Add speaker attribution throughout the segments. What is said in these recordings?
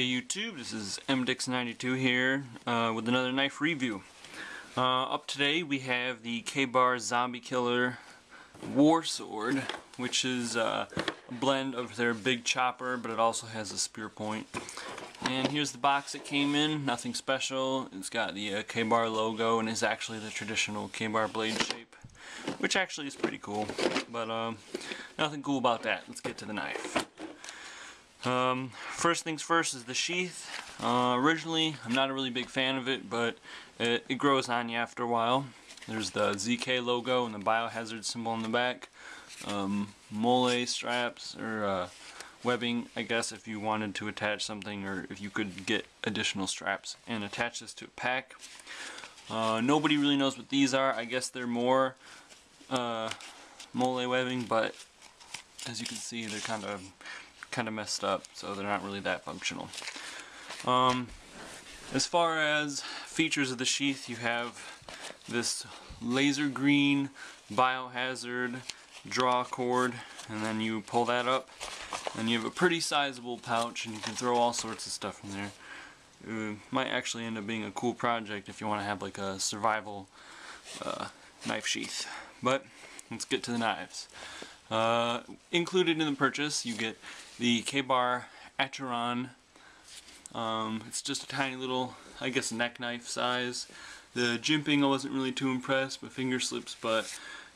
Speaker 1: Hey YouTube, this is MDix92 here with another knife review. Up today we have the Kabar Zombie Killer War Sword, which is a blend of their big chopper, but it also has a spear point. And here's the box it came in, nothing special. It's got the Kabar logo and is actually the traditional Kabar blade shape, which actually is pretty cool, but nothing cool about that. Let's get to the knife. First things first is the sheath. Originally, I'm not a really big fan of it, but it grows on you after a while. There's the ZK logo and the biohazard symbol on the back. Mole straps, or webbing, I guess, if you wanted to attach something, or if you could get additional straps and attach this to a pack. Nobody really knows what these are. I guess they're more mole webbing, but as you can see, they're kind of messed up, so they're not really that functional. As far as features of the sheath, you have this laser green biohazard draw cord, and then you pull that up and you have a pretty sizable pouch, and you can throw all sorts of stuff in there. It might actually end up being a cool project if you want to have like a survival knife sheath. But let's get to the knives. Included in the purchase, you get the Kabar Acheron. It's just a tiny little, I guess, neck knife size. The jimping I wasn't really too impressed with finger slips, but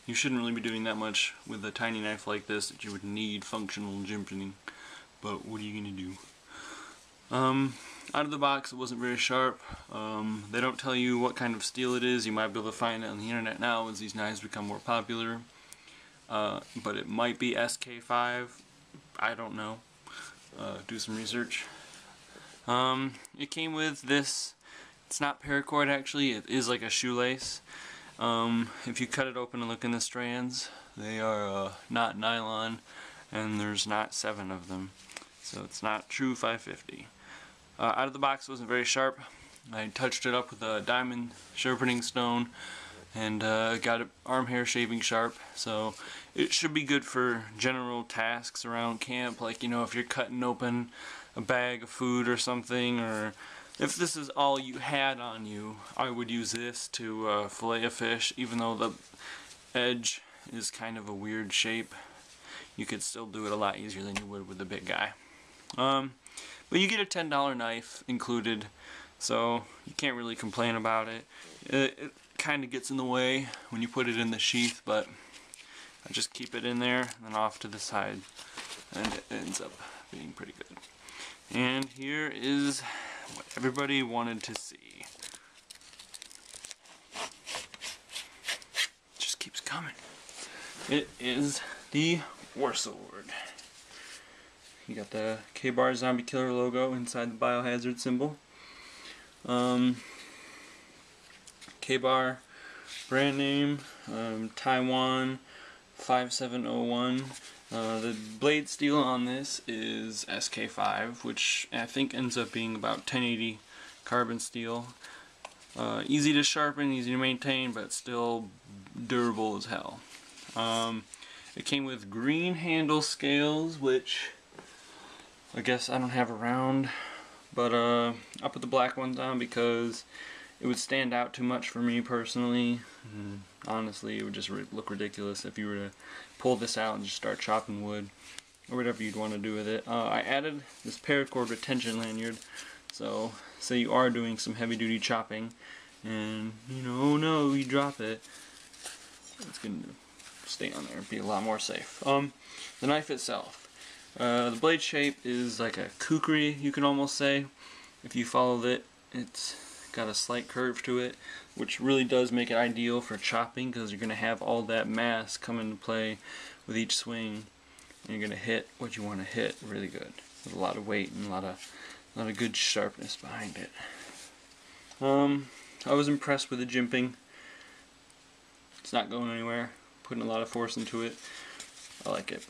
Speaker 1: you shouldn't really be doing that much with a tiny knife like this that you would need functional jimping. But what are you gonna do? Out of the box, it wasn't very sharp. They don't tell you what kind of steel it is. You might be able to find it on the internet now as these knives become more popular. But it might be SK5. I don't know. Do some research. It came with this. It's not paracord actually. It is like a shoelace. If you cut it open and look in the strands, they are not nylon, and there's not 7 of them. So it's not true 550. Out of the box, it wasn't very sharp. I touched it up with a diamond sharpening stone and got it arm hair shaving sharp, so it should be good for general tasks around camp, like, you know, if you're cutting open a bag of food or something, or if this is all you had on you, I would use this to fillet a fish. Even though the edge is kind of a weird shape, you could still do it a lot easier than you would with the big guy. But you get a $10 knife included, so you can't really complain about it. It kind of gets in the way when you put it in the sheath, but I just keep it in there and then off to the side, and it ends up being pretty good. And here is what everybody wanted to see. It just keeps coming. It is the War Sword. You got the Kabar Zombie Killer logo inside the biohazard symbol. Kabar brand name, Taiwan 5701. The blade steel on this is SK5, which I think ends up being about 1080 carbon steel. Easy to sharpen, easy to maintain, but still durable as hell. It came with green handle scales, which I guess I don't have around, but I'll put the black ones on because it would stand out too much for me personally. Honestly, it would just look ridiculous if you were to pull this out and just start chopping wood, or whatever you'd want to do with it. I added this paracord retention lanyard, so say you are doing some heavy duty chopping and, you know, oh no, you drop it, it's going to stay on there and be a lot more safe. The knife itself. The blade shape is like a kukri, you can almost say. If you followed it, it's got a slight curve to it, which really does make it ideal for chopping, because you're going to have all that mass come into play with each swing, and you're going to hit what you want to hit really good with a lot of weight and a lot of good sharpness behind it. I was impressed with the jimping. It's not going anywhere, putting a lot of force into it. I like it.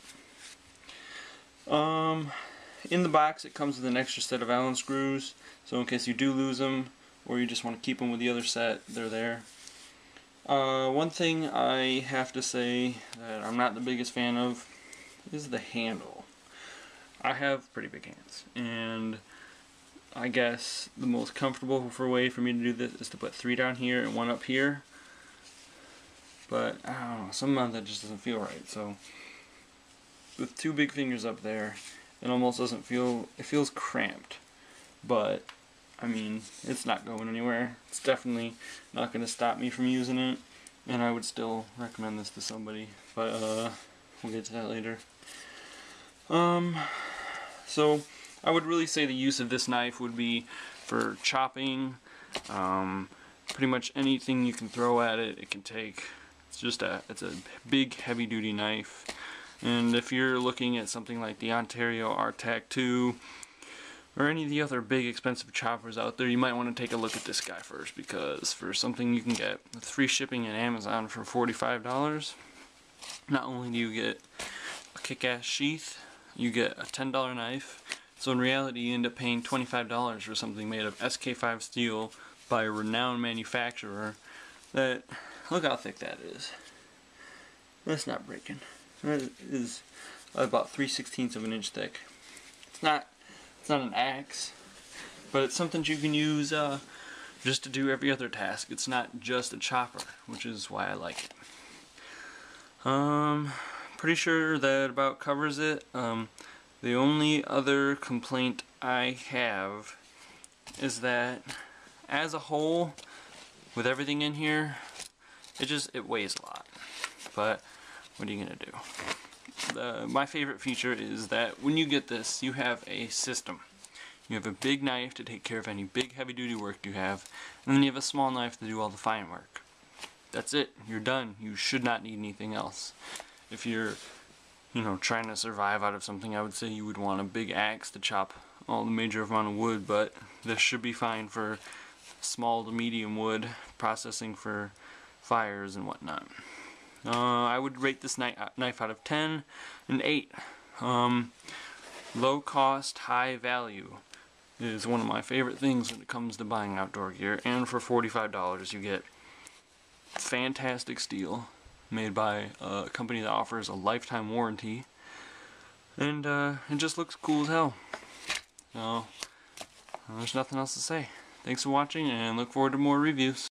Speaker 1: In the box, it comes with an extra set of Allen screws, so in case you do lose them, or you just want to keep them with the other set, they're there. One thing I have to say that I'm not the biggest fan of is the handle. I have pretty big hands, and I guess the most comfortable way for me to do this is to put 3 down here and 1 up here. But I don't know, somehow that just doesn't feel right. So with 2 big fingers up there, it almost doesn't feel, it feels cramped. But I mean, it's not going anywhere. It's definitely not going to stop me from using it, and I would still recommend this to somebody. But we'll get to that later. So I would really say the use of this knife would be for chopping, pretty much anything you can throw at it, it can take. It's a big heavy duty knife. And if you're looking at something like the Ontario RTAC 2 or any of the other big expensive choppers out there, you might want to take a look at this guy first, because for something you can get with free shipping at Amazon for $45, not only do you get a kick-ass sheath, you get a $10 knife. So in reality you end up paying $25 for something made of SK5 steel by a renowned manufacturer that, look how thick that is. That's not breaking. That is about 3/16 of an inch thick. It's not an axe, but it's something you can use just to do every other task. It's not just a chopper, which is why I like it. Pretty sure that about covers it. The only other complaint I have is that as a whole, with everything in here, it weighs a lot. But what are you gonna do? My favorite feature is that when you get this, you have a system. You have a big knife to take care of any big heavy duty work you have, and then you have a small knife to do all the fine work. That's it. You're done. You should not need anything else. If you're, trying to survive out of something, I would say you would want a big axe to chop all the major amount of wood, but this should be fine for small to medium wood processing for fires and whatnot. I would rate this knife out of 10 an 8. Low cost, high value is one of my favorite things when it comes to buying outdoor gear, and for $45 you get fantastic steel made by a company that offers a lifetime warranty, and it just looks cool as hell. So there's nothing else to say. Thanks for watching, and look forward to more reviews.